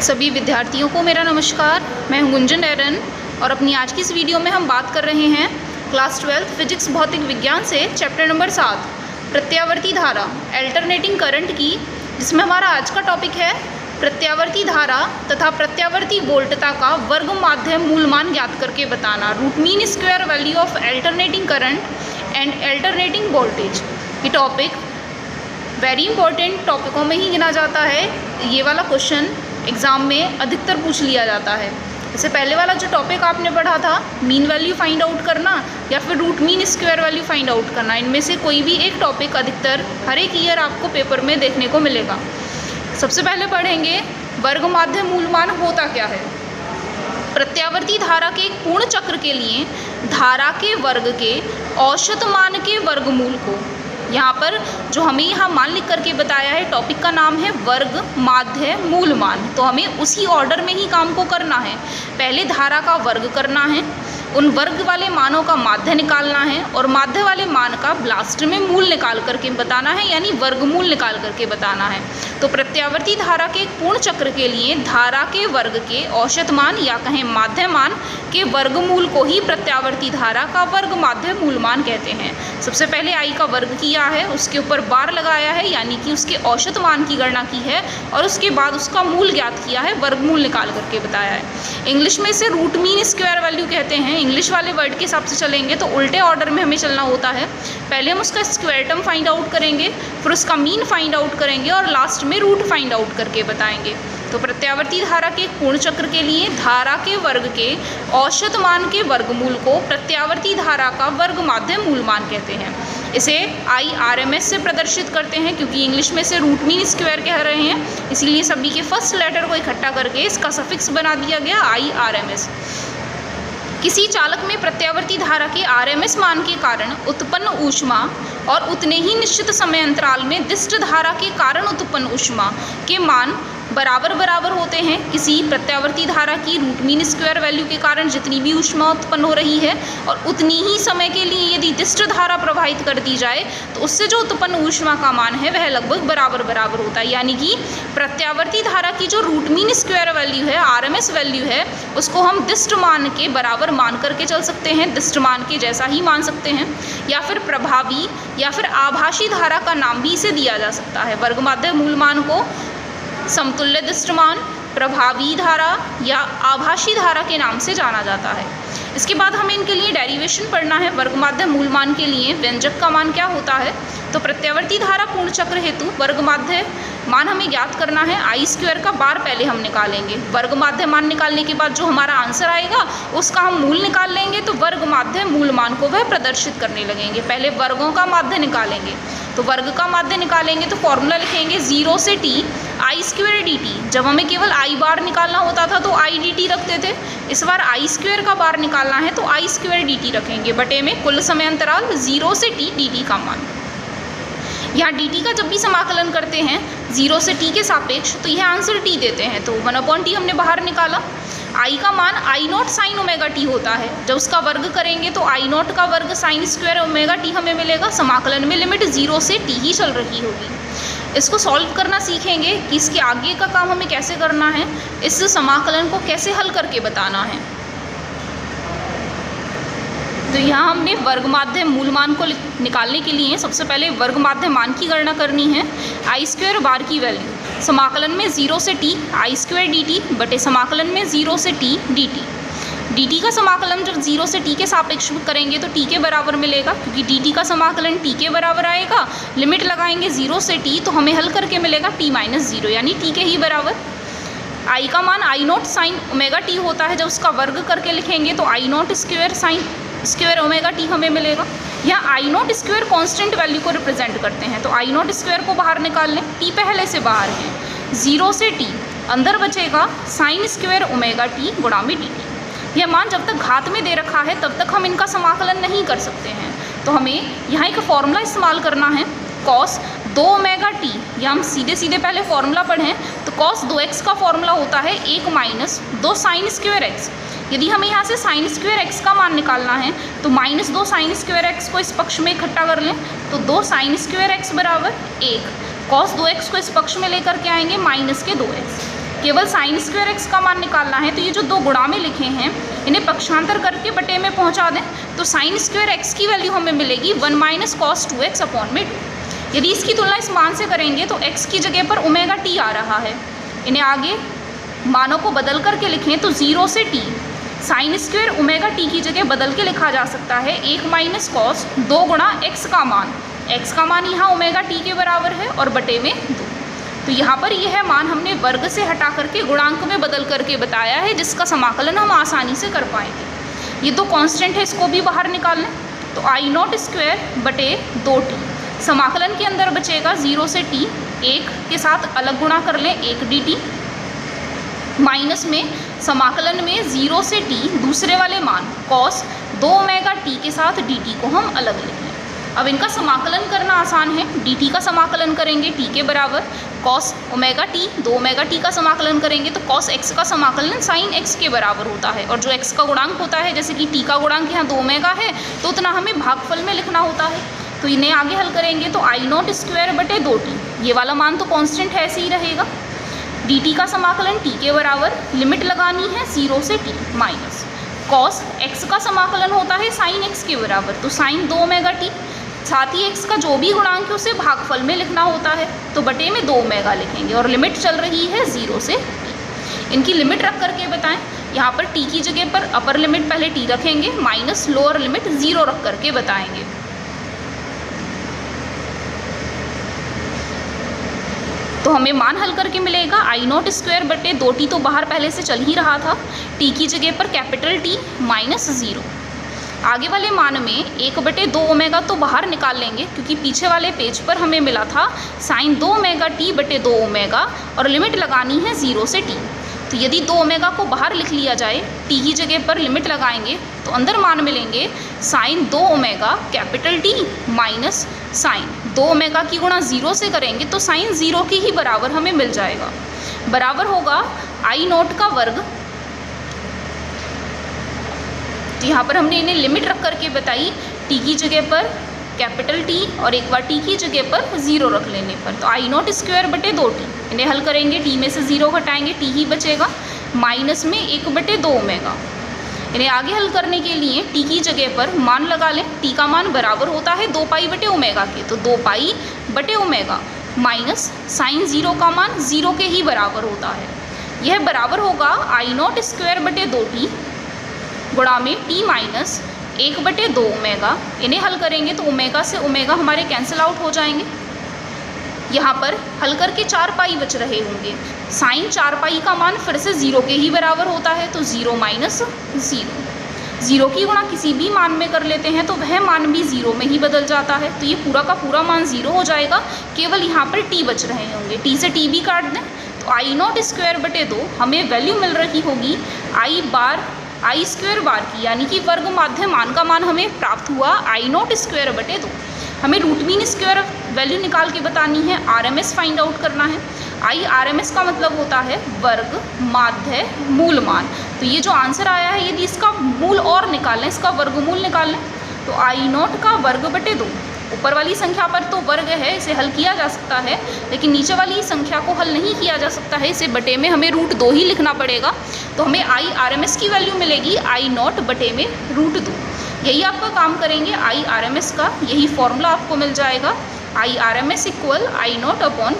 सभी विद्यार्थियों को मेरा नमस्कार। मैं हूं गुंजन एरन और अपनी आज की इस वीडियो में हम बात कर रहे हैं क्लास 12 फिजिक्स भौतिक विज्ञान से चैप्टर नंबर 7 प्रत्यावर्ती धारा अल्टरनेटिंग करंट की, जिसमें हमारा आज का टॉपिक है प्रत्यावर्ती धारा तथा प्रत्यावर्ती वोल्टता का वर्ग माध्य मूल मान ज्ञात करके बताना, root mean square value of alternating current and alternating voltage. ये टॉपिक वेरी इंपॉर्टेंट टॉपिकों में ही गिना जाता है। ये वाला क्वेश्चन एग्ज़ाम में अधिकतर पूछ लिया जाता है। इससे पहले वाला जो टॉपिक आपने पढ़ा था मीन वैल्यू फाइंड आउट करना या फिर root mean square value find out करना, इनमें से कोई भी एक टॉपिक अधिकतर हर एक ईयर आपको पेपर में देखने को मिलेगा। सबसे पहले पढ़ेंगे वर्ग माध्य मूल मान होता क्या है। प्रत्यावर्ती धारा के एक पूर्ण चक्र के लिए धारा के वर्ग के औसत मान के वर्गमूल को, यहाँ पर जो हमें यहाँ मान लिख करके बताया है, टॉपिक का नाम है वर्ग माध्य मूल मान। तो हमें उसी ऑर्डर में ही काम को करना है। पहले धारा का वर्ग करना है, उन वर्ग वाले मानों का माध्य निकालना है और माध्य वाले मान का ब्लास्ट में मूल निकाल करके बताना है, यानी वर्गमूल निकाल करके बताना है। तो प्रत्यावर्ती धारा के एक पूर्ण चक्र के लिए धारा के वर्ग के औसत मान या कहें माध्य मान के वर्गमूल को ही प्रत्यावर्ती धारा का वर्ग माध्य मूल मान कहते हैं। सबसे पहले आई का वर्ग किया है, उसके ऊपर बार लगाया है, यानी कि उसके औसत मान की गणना की है और उसके बाद उसका मूल ज्ञात किया है, वर्गमूल निकाल करके बताया है। इंग्लिश में इसे रूट मीन स्क्वायर वैल्यू कहते हैं। इंग्लिश वाले वर्ड के हिसाब से चलेंगे तो उल्टे ऑर्डर में हमें चलना होता है। पहले हम उसका स्क्वायर टर्म फाइंड आउट करेंगे, फिर उसका मीन फाइंड आउट करेंगे और लास्ट में रूट फाइंड आउट करके बताएंगे। तो प्रत्यावर्ती धारा के एक पूर्ण चक्र के लिए धारा के वर्ग के औसत मान के वर्गमूल को प्रत्यावर्ती धारा का वर्ग माध्य मूल मान कहते हैं। इसे IRMS से प्रदर्शित करते हैं, क्योंकि इंग्लिश में से रूट मीन स्क्वायर कह रहे हैं, इसीलिए सभी के फर्स्ट लेटर को इकट्ठा करके इसका सफिक्स बना दिया गया IRMS। किसी चालक में प्रत्यावर्ती धारा के RMS मान के कारण उत्पन्न ऊष्मा और उतने ही निश्चित समय अंतराल में दिष्ट धारा के कारण उत्पन्न ऊष्मा के मान बराबर बराबर होते हैं। किसी प्रत्यावर्ती धारा की रूट मीन स्क्वायर वैल्यू के कारण जितनी भी ऊष्मा उत्पन्न हो रही है और उतनी ही समय के लिए यदि दिष्ट धारा प्रवाहित कर दी जाए तो उससे जो उत्पन्न ऊष्मा का मान है वह लगभग बराबर बराबर होता है। यानी कि प्रत्यावर्ती धारा की जो रूट मीन स्क्वायर वैल्यू है, RMS वैल्यू है, उसको हम दिष्ट मान के बराबर मान करके चल सकते हैं, दिष्ट मान के जैसा ही मान सकते हैं, या फिर प्रभावी या फिर आभासी धारा का नाम भी इसे दिया जा सकता है। वर्ग माध्य मूल मान को समतुल्य दिष्टमान, प्रभावी धारा या आभासी धारा के नाम से जाना जाता है। इसके बाद हमें इनके लिए डेरिवेशन पढ़ना है। वर्ग माध्य मूल मान के लिए व्यंजक का मान क्या होता है। तो प्रत्यावर्ती धारा पूर्ण चक्र हेतु वर्ग माध्य मान हमें ज्ञात करना है। I स्क्वायर का बार पहले हम निकालेंगे। वर्ग माध्य मान निकालने के बाद जो हमारा आंसर आएगा उसका हम मूल निकाल लेंगे, तो वर्ग माध्य मूल मान को वह प्रदर्शित करने लगेंगे। पहले वर्गों का माध्य निकालेंगे, तो वर्ग का माध्य निकालेंगे तो फॉर्मूला लिखेंगे 0 से t I स्क्वायर dt। जब हमें केवल I बार निकालना होता था तो I dt रखते थे। इस बार I स्क्वायर का बार निकालना है तो I स्क्वायर dt रखेंगे, बटे में कुल समय अंतराल 0 से t dt का मान। यहाँ dt का जब भी समाकलन करते हैं 0 से t के सापेक्ष तो यह आंसर t देते हैं, तो 1/t हमने बाहर निकाला। I का मान I0 साइन ओमेगा t होता है। जब उसका वर्ग करेंगे तो I0 का वर्ग साइन स्क्वायर ओमेगा t हमें मिलेगा। समाकलन में लिमिट 0 से t ही चल रही होगी। इसको सॉल्व करना सीखेंगे कि इसके आगे का काम हमें कैसे करना है, इस समाकलन को कैसे हल करके बताना है। तो यहाँ हमने वर्ग माध्य मूल मान को निकालने के लिए सबसे पहले वर्ग माध्य मान की गणना करनी है। I स्क्वायर बार की वैल्यू समाकलन में 0 से t I स्क्वायर dt बटे समाकलन में 0 से t dt। dt का समाकलन जब 0 से t के सापेक्ष करेंगे तो t के बराबर मिलेगा, क्योंकि dt का समाकलन t के बराबर आएगा। लिमिट लगाएंगे 0 से t तो हमें हल करके मिलेगा t-0, यानी t के ही बराबर। I का मान I0 साइन ओमेगा t होता है। जब उसका वर्ग करके लिखेंगे तो I0 square sine square omega t हमें मिलेगा। यहाँ I0 स्क्वायर कांस्टेंट वैल्यू को रिप्रेजेंट करते हैं, तो I0 स्क्वायर को बाहर निकाल लें। t पहले से बाहर है, 0 से t अंदर बचेगा साइन स्क्वायर ओमेगा t गुणा में dt। यह मान जब तक घात में दे रखा है तब तक हम इनका समाकलन नहीं कर सकते हैं, तो हमें यहाँ एक फॉर्मूला इस्तेमाल करना है, cos 2 ओमेगा t। या हम सीधे सीधे पहले फॉर्मूला पढ़ें तो cos 2x का फॉर्मूला होता है 1 माइनस 2 साइन स्क्वायर x। यदि हमें यहाँ से साइन स्क्वायर x का मान निकालना है तो -2 साइन स्क्वायर x को इस पक्ष में इकट्ठा कर लें, तो 2 साइन स्क्वायर x बराबर 1। cos 2x को इस पक्ष में लेकर के आएंगे -2x। केवल साइन स्क्वायर एक्स का मान निकालना है, तो ये जो दो गुणा में लिखे हैं इन्हें पक्षांतर करके बटे में पहुंचा दें, तो साइन स्क्वायर एक्स की वैल्यू हमें मिलेगी 1 माइनस कॉस 2x अपॉन में 2। यदि इसकी तुलना इस मान से करेंगे तो x की जगह पर ओमेगा टी आ रहा है। इन्हें आगे मानों को बदल करके लिखें तो 0 से t sine square omega T की जगह बदल के लिखा जा सकता है 1 माइनस कॉस 2 गुणा x का मान यहाँ ओमेगा टी के बराबर है और बटे में 2। तो यहाँ पर यह मान हमने वर्ग से हटा करके गुणांक में बदल करके बताया है, जिसका समाकलन हम आसानी से कर पाएंगे। ये तो कांस्टेंट है, इसको भी बाहर निकाल लें, तो आई नॉट स्क्वायर बटे 2t। समाकलन के अंदर बचेगा 0 से t, 1 के साथ अलग गुणा कर लें 1 dt, माइनस में समाकलन में 0 से t दूसरे वाले मान कॉस 2 ओमेगा टी के साथ dt को हम अलग लिखें। अब इनका समाकलन करना आसान है, dt का समाकलन करेंगे t के बराबर cos omega T, 2 omega T का समाकलन करेंगे तो कॉस x का समाकलन साइन x के बराबर होता है, और जो x का गुणांक होता है, जैसे कि t का गुणांक यहाँ 2 ओमेगा है तो उतना हमें भागफल में लिखना होता है। तो इन्हें आगे हल करेंगे तो आई नॉट स्क्वायर बटे 2t, ये वाला मान तो कांस्टेंट है, ऐसे ही रहेगा। dt का समाकलन t के बराबर, लिमिट लगानी है 0 से t माइनस कॉस x का समाकलन होता है साइन x के बराबर, तो साइन 2 ओमेगा टी, साथ ही x का जो भी गुणांक है उसे भागफल में लिखना होता है, तो बटे में 2 ओमेगा लिखेंगे और लिमिट चल रही है 0 से t। इनकी लिमिट रख करके बताएं, यहाँ पर t की जगह पर अपर लिमिट पहले t रखेंगे माइनस लोअर लिमिट 0 रख करके बताएंगे। तो हमें मान हल करके मिलेगा आई नॉट स्क्वायर बटे 2t, तो बाहर पहले से चल ही रहा था, t की जगह पर कैपिटल T माइनस 0। आगे वाले मान में 1 बटे 2 ओमेगा तो बाहर निकाल लेंगे, क्योंकि पीछे वाले पेज पर हमें मिला था साइन 2 ओमेगा टी बटे 2 ओमेगा और लिमिट लगानी है 0 से t। तो यदि 2 ओमेगा को बाहर लिख लिया जाए, t की जगह पर लिमिट लगाएंगे तो अंदर मान मिलेंगे sine 2 omega capital T minus sine 2 omega की गुणा 0 से करेंगे तो साइन 0 के ही बराबर हमें मिल जाएगा, बराबर होगा आई नॉट का वर्ग। तो यहाँ पर हमने इन्हें लिमिट रख करके बताई, t की जगह पर कैपिटल T और एक बार t की जगह पर 0 रख लेने पर, तो आई नॉट स्क्वायर बटे 2t। इन्हें हल करेंगे, t में से 0 घटाएंगे t ही बचेगा, माइनस में 1 बटे 2 ओमेगा। इन्हें आगे हल करने के लिए t की जगह पर मान लगा लें, t का मान बराबर होता है 2 पाई बटे ओमेगा के, तो 2 पाई बटे ओमेगा माइनस साइन 0 का मान 0 के ही बराबर होता है। यह बराबर होगा आई नॉट स्क्वायर बटे 2t गुणा में t माइनस 1 बटे 2 ओमेगा। इन्हें हल करेंगे तो ओमेगा से ओमेगा हमारे कैंसिल आउट हो जाएंगे। यहाँ पर हल करके 4 पाई बच रहे होंगे, साइन 4 पाई का मान फिर से 0 के ही बराबर होता है, तो 0 माइनस 0 की गुणा किसी भी मान में कर लेते हैं तो वह मान भी 0 में ही बदल जाता है, तो ये पूरा का पूरा मान 0 हो जाएगा। केवल यहाँ पर t बच रहे होंगे, t से t भी काट दें तो आई नॉट स्क्वायर बटे 2 हमें वैल्यू मिल रही होगी आई स्क्वायर बार की, यानी कि वर्ग माध्य मान का मान हमें प्राप्त हुआ आई नॉट स्क्वायर बटे 2। हमें रूट मीन स्क्वायर वैल्यू निकाल के बतानी है, RMS फाइंड आउट करना है। आई RMS का मतलब होता है वर्ग माध्य मूल मान। तो ये जो आंसर आया है, यदि इसका मूल और निकालें, इसका वर्गमूल निकालें, तो आई नॉट का वर्ग बटे 2। ऊपर वाली संख्या पर तो वर्ग है, इसे हल किया जा सकता है, लेकिन नीचे वाली संख्या को हल नहीं किया जा सकता है, इसे बटे में हमें रूट 2 ही लिखना पड़ेगा। तो हमें आई RMS की वैल्यू मिलेगी आई नॉट बटे में रूट 2। यही आपका काम करेंगे आई RMS का, यही फॉर्मूला आपको मिल जाएगा, I RMS equal I naught upon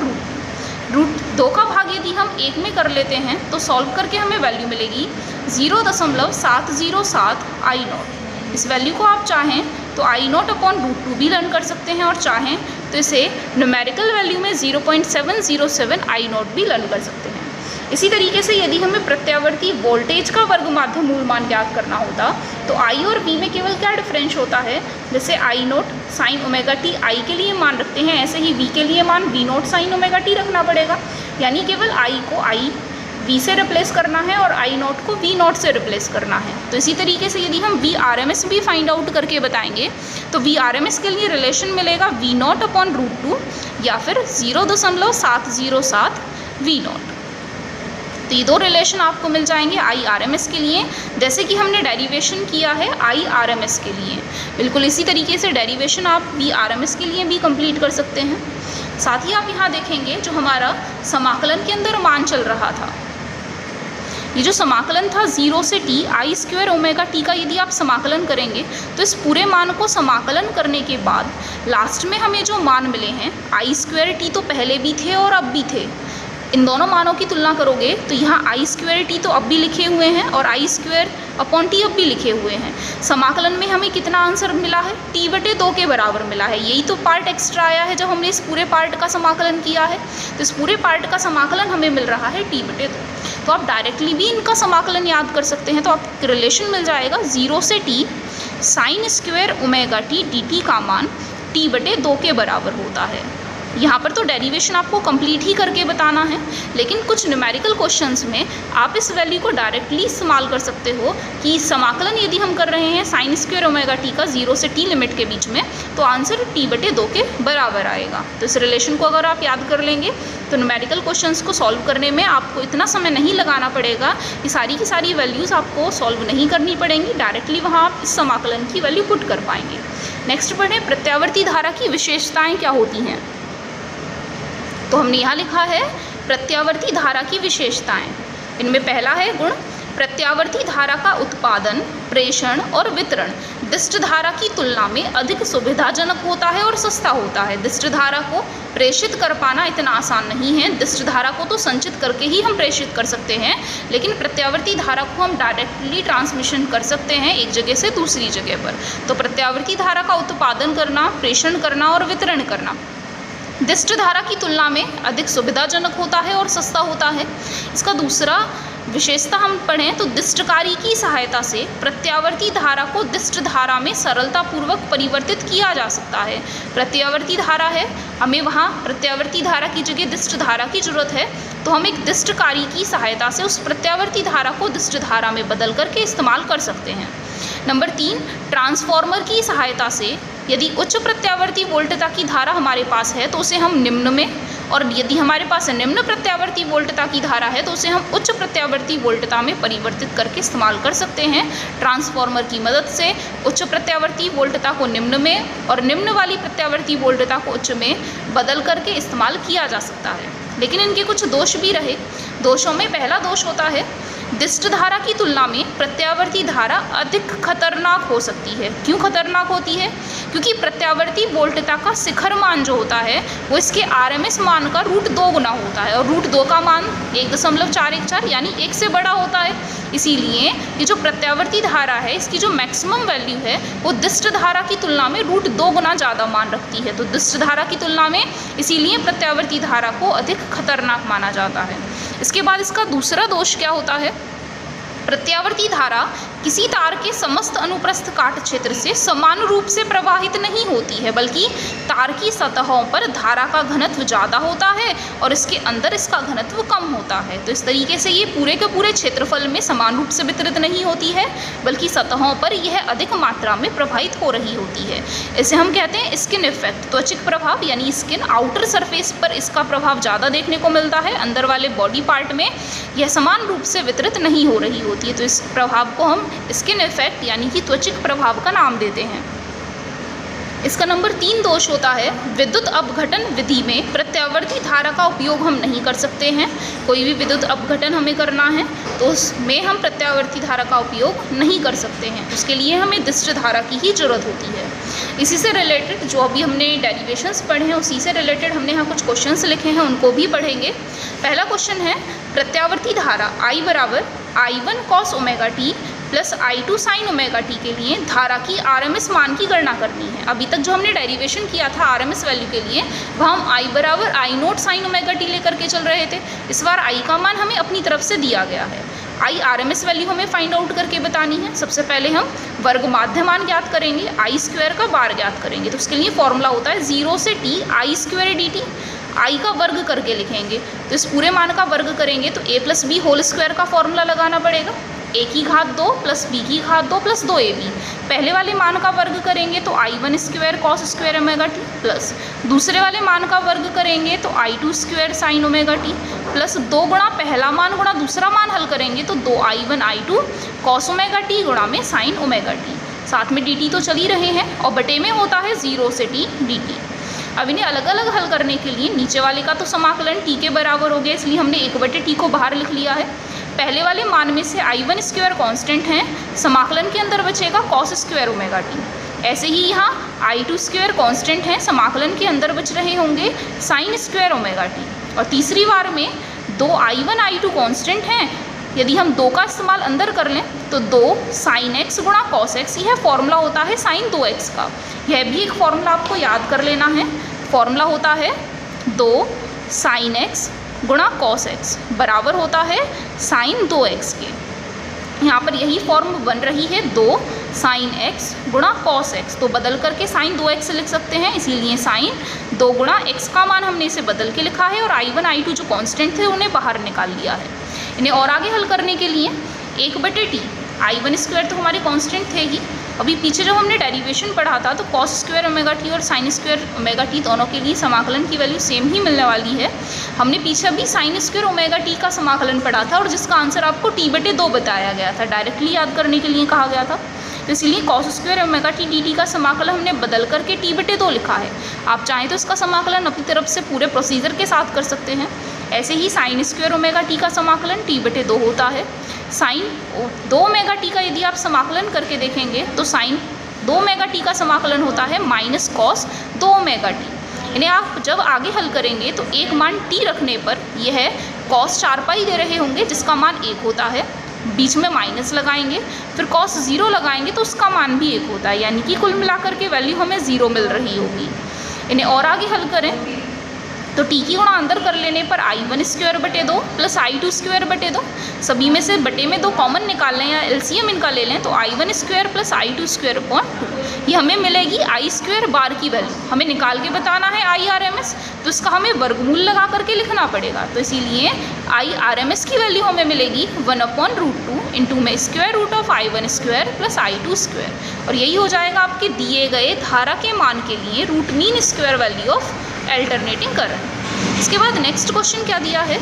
root 2 का भाग यदि हम 1 में कर लेते हैं तो सॉल्व करके हमें वैल्यू मिलेगी 0.707 आई नॉट। इस वैल्यू को आप चाहें तो आई नॉट अपॉन रूट 2 भी लर्न कर सकते हैं, और चाहें तो इसे न्यूमेरिकल वैल्यू में 0.707 आई नॉट भी लर्न कर सकते हैं। इसी तरीके से यदि हमें प्रत्यावर्ती वोल्टेज का वर्ग माध्य मूल मान ज्ञात करना होता तो आई और वी में केवल क्या डिफरेंस होता है, जैसे I naught sine omega t I के लिए मान रखते हैं, ऐसे ही वी के लिए मान V naught sine omega t रखना पड़ेगा। यानी केवल आई को आई वी से रिप्लेस करना है और आई नॉट को वी नॉट से रिप्लेस करना है। तो इसी तरीके से यदि हम वी आर एम एस भी फाइंड आउट करके बताएंगे तो वी आर एम एस के लिए रिलेशन मिलेगा वी नॉट अपॉन रूट 2 या फिर 0.707 वी नॉट। तो ये दो रिलेशन आपको मिल जाएंगे आई आर एम एस के लिए, जैसे कि हमने डेरिवेशन किया है आई आर एम एस के लिए। बिल्कुल इसी तरीके से डेरिवेशन आप वी आर एम एस के लिए भी कंप्लीट कर सकते हैं। साथ ही आप यहाँ देखेंगे जो हमारा समाकलन के अंदर मान चल रहा था ये जो समाकलन था 0 से t आई स्क्वायर ओमेगा t का यदि आप समाकलन करेंगे तो इस पूरे मान को समाकलन करने के बाद लास्ट में हमें जो मान मिले हैं आई स्क्वायर t तो पहले भी थे और अब भी थे, इन दोनों मानों की तुलना करोगे तो यहाँ आई स्क्वायर टी तो अब भी लिखे हुए हैं और आई स्क्वायर अपॉन टी अब भी लिखे हुए हैं। समाकलन में हमें कितना आंसर मिला है, t/2 के बराबर मिला है। यही तो पार्ट एक्स्ट्रा आया है जब हमने इस पूरे पार्ट का समाकलन किया है, तो इस पूरे पार्ट का समाकलन हमें मिल रहा है t/2। तो आप डायरेक्टली भी इनका समाकलन याद कर सकते हैं। तो आपको रिलेशन मिल जाएगा 0 से t sine square omega T dt का मान t/2 के बराबर होता है। यहाँ पर तो डेरिवेशन आपको कंप्लीट ही करके बताना है, लेकिन कुछ न्यूमेरिकल क्वेश्चंस में आप इस वैल्यू को डायरेक्टली इस्तेमाल कर सकते हो कि समाकलन यदि हम कर रहे हैं साइन स्क्वायर ओमेगा टी का 0 से t लिमिट के बीच में, तो आंसर t/2 के बराबर आएगा। तो इस रिलेशन को अगर आप याद कर लेंगे तो न्यूमेरिकल क्वेश्चंस को सॉल्व करने में आपको इतना समय नहीं लगाना पड़ेगा कि सारी की सारी वैल्यूज़ आपको सॉल्व नहीं करनी पड़ेंगी, डायरेक्टली वहाँ आप इस समाकलन की वैल्यू पुट कर पाएंगे। नेक्स्ट पढ़ें, प्रत्यावर्ती धारा की विशेषताएँ क्या होती हैं। तो हमने यहाँ लिखा है प्रत्यावर्ती धारा की विशेषताएं। इनमें पहला है गुण, प्रत्यावर्ती धारा का उत्पादन, प्रेषण और वितरण दिष्ट धारा की तुलना में अधिक सुविधाजनक होता है और सस्ता होता है। दिष्ट धारा को प्रेषित कर पाना इतना आसान नहीं है। दिष्ट धारा को तो संचित करके ही हम प्रेषित कर सकते हैं, लेकिन प्रत्यावर्ती धारा को हम डायरेक्टली ट्रांसमिशन कर सकते हैं एक जगह से दूसरी जगह पर। तो प्रत्यावर्ती धारा का उत्पादन करना, प्रेषण करना और वितरण करना दिष्ट धारा की तुलना में अधिक सुविधाजनक होता है और सस्ता होता है। इसका दूसरा विशेषता हम पढ़ें तो दिष्टकारी की सहायता से प्रत्यावर्ती धारा को दिष्ट धारा में सरलतापूर्वक परिवर्तित किया जा सकता है। प्रत्यावर्ती धारा है, हमें वहाँ प्रत्यावर्ती धारा की जगह दिष्ट धारा की जरूरत है, तो हम एक दिष्टकारी की सहायता से उस प्रत्यावर्ती धारा को दिष्ट धारा में बदल करके इस्तेमाल कर सकते हैं। नंबर 3, ट्रांसफार्मर की सहायता से यदि उच्च प्रत्यावर्ती वोल्टता की धारा हमारे पास है तो उसे हम निम्न में, और यदि हमारे पास निम्न प्रत्यावर्ती वोल्टता की धारा है तो उसे हम उच्च प्रत्यावर्ती वोल्टता में परिवर्तित करके इस्तेमाल कर सकते हैं। ट्रांसफार्मर की मदद से उच्च प्रत्यावर्ती वोल्टता को निम्न में और निम्न वाली प्रत्यावर्ती वोल्टता को उच्च में बदल करके इस्तेमाल किया जा सकता है। लेकिन इनके कुछ दोष भी रहे। दोषों में पहला दोष होता है दिष्ट धारा की तुलना में प्रत्यावर्ती धारा अधिक खतरनाक हो सकती है। क्यों खतरनाक होती है? क्योंकि प्रत्यावर्ती वोल्टता का शिखर मान जो होता है वो इसके आरएमएस मान का √2 गुना होता है, और √2 का मान 1.414 यानी 1 से बड़ा होता है। इसीलिए ये जो प्रत्यावर्ती धारा है इसकी जो मैक्सिमम वैल्यू है वो दिष्ट धारा की तुलना में √2 गुना ज़्यादा मान रखती है। तो दिष्ट धारा की तुलना में इसीलिए प्रत्यावर्ती धारा को अधिक खतरनाक माना जाता है। इसके बाद इसका दूसरा दोष क्या होता है, प्रत्यावर्ती धारा किसी तार के समस्त अनुप्रस्थ काट क्षेत्र से समान रूप से प्रवाहित नहीं होती है, बल्कि तार की सतहों पर धारा का घनत्व ज़्यादा होता है और इसके अंदर इसका घनत्व कम होता है। तो इस तरीके से ये पूरे के पूरे क्षेत्रफल में समान रूप से वितरित नहीं होती है, बल्कि सतहों पर यह अधिक मात्रा में प्रवाहित हो रही होती है। इसे हम कहते हैं स्किन इफेक्ट, त्वचिक प्रभाव, यानी स्किन आउटर सरफेस पर इसका प्रभाव ज़्यादा देखने को मिलता है, अंदर वाले बॉडी पार्ट में यह समान रूप से वितरित नहीं हो रही होती है। तो इस प्रभाव को हम स्किन इफेक्ट यानी कि त्वचिक प्रभाव का नाम देते हैं। इसका नंबर 3 दोष होता है विद्युत अपघटन विधि में प्रत्यावर्ती धारा का उपयोग हम नहीं कर सकते हैं। कोई भी विद्युत अपघटन हमें करना है तो उसमें हम प्रत्यावर्ती धारा का उपयोग नहीं कर सकते हैं, उसके लिए हमें दिष्ट धारा की ही जरूरत होती है। इसी से रिलेटेड जो अभी हमने डेरिवेशंस पढ़े हैं उसी से रिलेटेड हमने यहाँ कुछ क्वेश्चंस लिखे हैं, उनको भी पढ़ेंगे। पहला क्वेश्चन है प्रत्यावर्ती धारा I बराबर I1 cos omega T plus I2 sign omega T के लिए धारा की आरएमएस मान की गणना करनी है। अभी तक जो हमने डेरिवेशन किया था आरएमएस वैल्यू के लिए वह हम I बराबर I0 साइन ओमेगा टी लेकर के चल रहे थे। इस बार I का मान हमें अपनी तरफ से दिया गया है। I आरएमएस वैल्यू हमें फाइंड आउट करके बतानी है। सबसे पहले हम वर्ग माध्य मान ज्ञात करेंगे, I स्क्वायर का बार ज्ञात करेंगे। तो उसके लिए फॉर्मूला होता है 0 से t I square dt। I का वर्ग करके लिखेंगे तो इस पूरे मान का वर्ग करेंगे तो a plus b whole square का फॉर्मूला लगाना पड़ेगा। a की घात 2 प्लस b की घात 2 प्लस 2ab। पहले वाले मान का वर्ग करेंगे तो I1 square cos square omega T plus दूसरे वाले मान का वर्ग करेंगे तो I2 square sine omega T plus 2 गुणा पहला मान गुणा दूसरा मान हल करेंगे तो 2I1 I2 cos omega T गुणा में साइन ओमेगा टी। साथ में dt तो चल ही रहे हैं और बटे में होता है 0 से t dt। अब इन्हें अलग अलग हल करने के लिए नीचे वाले का तो समाकलन t के बराबर हो गया, इसलिए हमने 1/t को बाहर लिख लिया है, पहले वाले मान में से I1 स्क्वायर कॉन्स्टेंट है, समाकलन के अंदर बचेगा cos स्क्वायर ओमेगा टी। ऐसे ही यहाँ I2 स्क्वायर कॉन्स्टेंट है, समाकलन के अंदर बच रहे होंगे साइन स्क्वायर ओमेगा टी। और तीसरी बार में 2I1 I2 कॉन्स्टेंट हैं, यदि हम 2 का इस्तेमाल अंदर कर लें तो 2 साइन एक्स गुणा कॉस एक्स, यह फॉर्मूला होता है साइन 2x का। यह भी एक फॉर्मूला आपको याद कर लेना है। फॉर्मूला होता है 2 साइन एक्स गुणा कॉस एक्स बराबर होता है साइन 2x के। यहाँ पर यही फॉर्म बन रही है 2 साइन एक्स गुणा कॉस एक्स, तो बदल करके साइन 2x लिख सकते हैं, इसीलिए साइन 2 गुणा एक्स का मान हमने इसे बदल के लिखा है और I1 I2 जो कांस्टेंट थे उन्हें बाहर निकाल लिया है। इन्हें और आगे हल करने के लिए 1/t I1 स्क्वायर तो हमारे कांस्टेंट थे ही। अभी पीछे जब हमने डेरिवेशन पढ़ा था तो cos स्क्वायर ओमेगा टी और साइन स्क्वायर ओमेगा टी दोनों के लिए समाकलन की वैल्यू सेम ही मिलने वाली है। हमने पीछे भी साइन स्क्वायर ओमेगा टी का समाकलन पढ़ा था और जिसका आंसर आपको t/2 बताया गया था, डायरेक्टली याद करने के लिए कहा गया था। तो इसलिए cos square omega T dt का समाकलन हमने बदल करके t/2 लिखा है। आप चाहें तो इसका समाकलन अपनी तरफ से पूरे प्रोसीजर के साथ कर सकते हैं। ऐसे ही साइन स्क्वायर ओमेगा टी का समाकलन t/2 होता है। साइन 2 ओमेगा टी का यदि आप समाकलन करके देखेंगे तो साइन 2 ओमेगा टी का समाकलन होता है माइनस कॉस 2 ओमेगा टी। इन्हें आप जब आगे हल करेंगे तो एक मान t रखने पर यह कॉस 4 पाई दे रहे होंगे जिसका मान 1 होता है, बीच में माइनस लगाएंगे, फिर कॉस 0 लगाएंगे तो उसका मान भी 1 होता है, यानी कि कुल मिलाकर के वैल्यू हमें 0 मिल रही होगी। इन्हें और आगे हल करें तो टी की गुणा अंदर कर लेने पर I1 स्क्वायर बटे 2 प्लस I2 स्क्वायर बटे 2, सभी में से बटे में 2 कॉमन निकाल लें या एलसीएम इनका ले लें तो I1 square plus I2 square upon 2, ये हमें मिलेगी I स्क्वायर बार की वैल्यू। हमें निकाल के बताना है IRMS, तो इसका हमें वर्गमूल लगा करके लिखना पड़ेगा, तो इसीलिए IRMS की वैल्यू हमें मिलेगी 1/√2 इंटू में square root of I1 square plus I2 square, और यही हो जाएगा आपके दिए गए धारा के मान के लिए root mean square value of alternating current. इसके बाद नेक्स्ट क्वेश्चन क्या दिया है,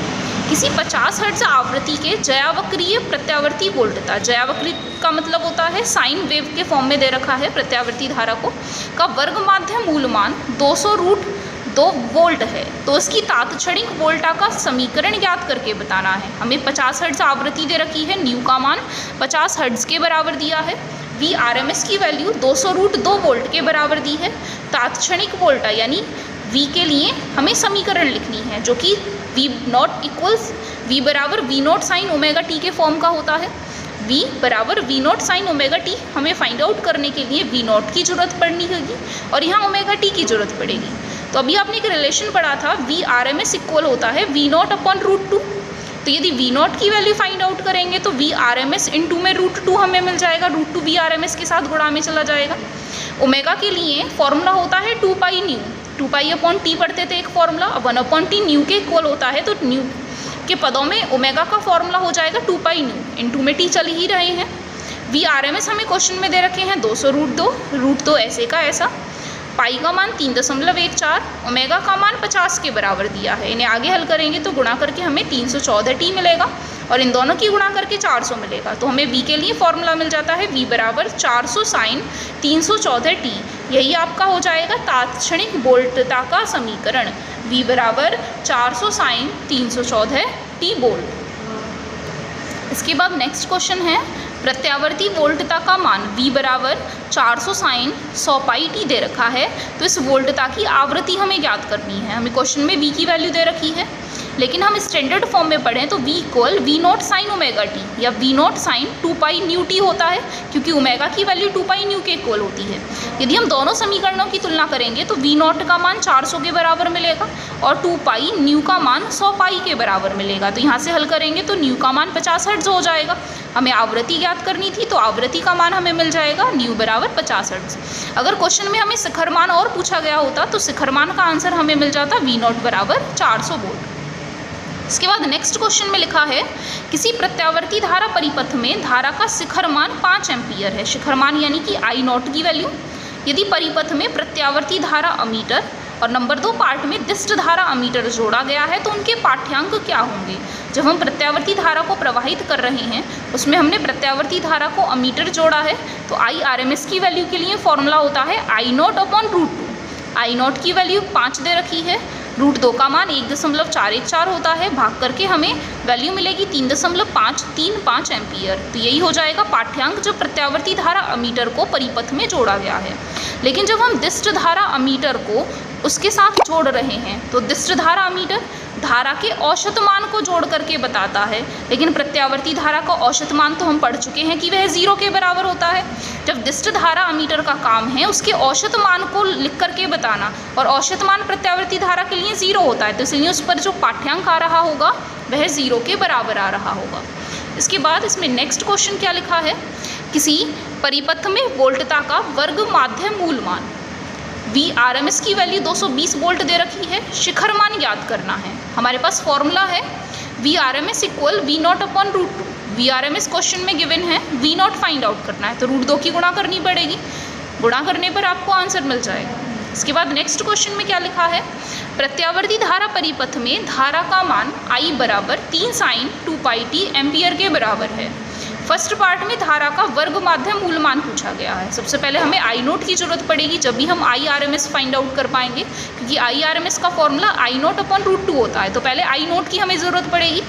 किसी 50 हर्ट्ज आवृत्ति के जयावक्रीय प्रत्यावर्ती वोल्टता, जयावक्री का मतलब होता है साइन वेव के फॉर्म में दे रखा है प्रत्यावर्ती धारा को, का वर्ग माध्य मूल मान 200√2 वोल्ट है, तो इसकी तात्क्षणिक वोल्टा का समीकरण ज्ञात करके बताना है। हमें 50 हर्ट्ज आवृत्ति दे रखी है, न्यू का मान 50 हर्ट्ज के बराबर दिया है, VRMS की वैल्यू 200√2 वोल्ट के बराबर दी है, तात्क्षणिक वोल्टा यानी V के लिए हमें समीकरण लिखनी है जो कि V नॉट इक्वल्स V बराबर V naught sine omega T के फॉर्म का होता है। V बराबर V naught sine omega T हमें फाइंड आउट करने के लिए V नॉट की जरूरत पड़नी होगी और यहाँ ओमेगा टी की जरूरत पड़ेगी। तो अभी आपने एक रिलेशन पढ़ा था VRMS इक्वल होता है V नॉट अपॉन √2, तो यदि V नॉट की वैल्यू फाइंड आउट करेंगे तो VRMS इंटू में √2 हमें मिल जाएगा, √2 VRMS के साथ गुणा में चला जाएगा। ओमेगा के लिए फॉर्मूला होता है 2 pi new, 2 pi upon T पढ़ते थे एक फॉर्मूला, अब 1/t न्यू के इक्वल होता है, तो न्यू के पदों में ओमेगा का फॉर्मूला हो जाएगा 2 पाई न्यू, इंटू में टी चल ही रहे हैं। VRMS हमें क्वेश्चन में दे रखे हैं 200√2, √2 ऐसे का ऐसा, पाई का मान 3.14, ओमेगा का मान 50 के बराबर दिया है। इन्हें आगे हल करेंगे तो गुणा करके हमें 314t मिलेगा और इन दोनों की गुणा करके 400 मिलेगा, तो हमें V के लिए फॉर्मूला मिल जाता है V बराबर 400 साइन 314t, यही आपका हो जाएगा तात्क्षणिक वोल्टता का समीकरण, V बराबर 400 साइन 314t वोल्ट। इसके बाद नेक्स्ट क्वेश्चन है प्रत्यावर्ती वोल्टता का मान V बराबर 400 साइन 100 पाई टी दे रखा है, तो इस वोल्टता की आवृत्ति हमें ज्ञात करनी है। हमें क्वेश्चन में V की वैल्यू दे रखी है, लेकिन हम स्टैंडर्ड फॉर्म में पढ़ें तो V equal V naught sine omega t या V naught sine 2 pi nu t होता है, क्योंकि ओमेगा की वैल्यू 2 पाई न्यू के इक्वल होती है। यदि हम दोनों समीकरणों की तुलना करेंगे तो V नॉट का मान 400 के बराबर मिलेगा और 2 पाई न्यू का मान 100 पाई के बराबर मिलेगा, तो यहाँ से हल करेंगे तो न्यू का मान 50 हर्ट्ज हो जाएगा। हमें आवृत्ति ज्ञात करनी थी तो आवृत्ति का मान हमें मिल जाएगा न्यू बराबर 50 हर्ट्ज। अगर क्वेश्चन में हमें शिखर मान और पूछा गया होता तो शिखर मान का आंसर हमें मिल जाता V नॉट बराबर 400 वोल्ट। इसके बाद नेक्स्ट क्वेश्चन में लिखा है किसी प्रत्यावर्ती धारा परिपथ में धारा का शिखर मान 5 एम्पियर है, शिखर मान यानी कि I नॉट की वैल्यू, यदि परिपथ में प्रत्यावर्ती धारा अमीटर और नंबर 2 पार्ट में दिष्ट धारा अमीटर जोड़ा गया है तो उनके पाठ्यांक क्या होंगे। जब हम प्रत्यावर्ती धारा को प्रवाहित कर रहे हैं उसमें हमने प्रत्यावर्ती धारा को अमीटर जोड़ा है, तो IRMS की वैल्यू के लिए फॉर्मूला होता है I not upon √2। I not की वैल्यू 5 दे रखी है, √2 का मान 1.414 होता है, भाग करके हमें वैल्यू मिलेगी 3.535 एम्पियर। तो यही हो जाएगा पाठ्यांक जब प्रत्यावर्ती धारा अमीटर को परिपथ में जोड़ा गया है। लेकिन जब हम दिष्ट धारा अमीटर को उसके साथ जोड़ रहे हैं तो दिष्ट धारा अमीटर धारा के औसत मान को जोड़ करके बताता है, लेकिन प्रत्यावर्ती धारा का औसत मान तो हम पढ़ चुके हैं कि वह 0 के बराबर होता है। जब दिष्ट धारा अमीटर का काम है उसके औसत मान को लिख करके बताना, और औसत मान प्रत्यावर्ती धारा के लिए 0 होता है, तो इसलिए उस पर जो पाठ्यांक आ रहा होगा वह 0 के बराबर आ रहा होगा। इसके बाद इसमें नेक्स्ट क्वेश्चन क्या लिखा है, किसी परिपथ में वोल्टता का वर्ग माध्य मूल मान Vrms की वैल्यू 220 वोल्ट दे रखी है, शिखर मान ज्ञात करना है। हमारे पास फॉर्मूला है Vrms equal V0 upon √2। Vrms question में गिवन है, V0 फाइंड आउट करना है, तो √2 की गुणा करनी पड़ेगी, गुणा करने पर आपको आंसर मिल जाएगा। इसके बाद नेक्स्ट क्वेश्चन में क्या लिखा है, प्रत्यावर्ती धारा परिपथ में धारा का मान I बराबर 3 sin 2πt एम्पियर के बराबर है। फर्स्ट पार्ट में धारा का वर्ग माध्य मूल मान पूछा गया है। सबसे पहले हमें I0 की जरूरत पड़ेगी, जब भी हम Irms फाइंड आउट कर पाएंगे, क्योंकि Irms का फॉर्मूला I0 अपॉन √2 होता है। तो पहले I0 की हमें ज़रूरत पड़ेगी।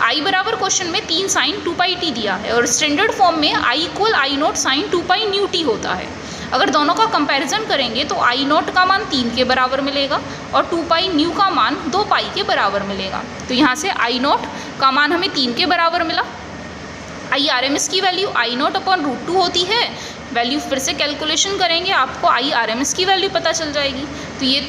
I बराबर क्वेश्चन में 3 sin 2πt दिया है, और स्टैंडर्ड फॉर्म में I इक्वल I0 sin 2π न्यूटी होता है। अगर दोनों का कंपैरिजन करेंगे तो I0 का मान 3 के बराबर मिलेगा और 2π न्यू का मान 2π के बराबर मिलेगा। तो यहाँ से I0 का मान हमें 3 के बराबर मिला। Irms की वैल्यू I0 अपॉन √2 होती है, वैल्यू फिर से कैलकुलेशन करेंगे आपको Irms की वैल्यू पता चल जाएगी। तो ये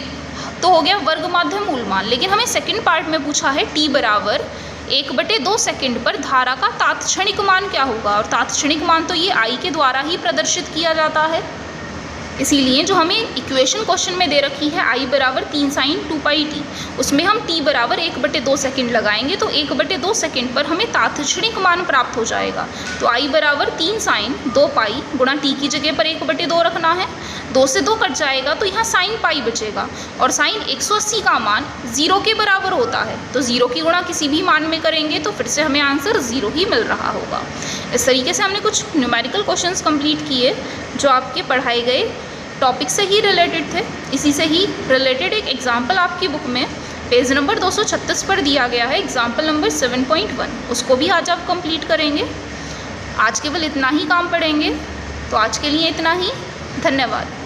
तो हो गया वर्ग माध्य मूल मान। लेकिन हमें सेकंड पार्ट में पूछा है t बराबर 1/2 सेकंड पर धारा का तात्क्षणिक मान क्या होगा, और तात्क्षणिक मान तो ये I के द्वारा ही प्रदर्शित किया जाता है। इसीलिए जो हमें इक्वेशन क्वेश्चन में दे रखी है I बराबर 3 sin 2πt, उसमें हम t बराबर 1/2 सेकंड लगाएंगे तो 1/2 सेकंड पर हमें तात्क्षणिक मान प्राप्त हो जाएगा। तो I बराबर 3 sin 2π गुणा t की जगह पर 1/2 रखना है, 2 से 2 कट जाएगा तो यहाँ sin π बचेगा, और sin 180 का मान 0 के बराबर होता है। तो 0 की गुणा किसी भी मान में करेंगे तो फिर से हमें आंसर 0 ही मिल रहा होगा। इस तरीके से हमने कुछ न्यूमेरिकल क्वेश्चंस कंप्लीट किए जो आपके पढ़ाए गए टॉपिक से ही रिलेटेड थे। इसी से ही रिलेटेड एक एग्जाम्पल आपकी बुक में पेज नंबर 236 पर दिया गया है, एग्जाम्पल नंबर 7.1, उसको भी आज आप कंप्लीट करेंगे। आज केवल इतना ही काम पढ़ेंगे, तो आज के लिए इतना ही। धन्यवाद।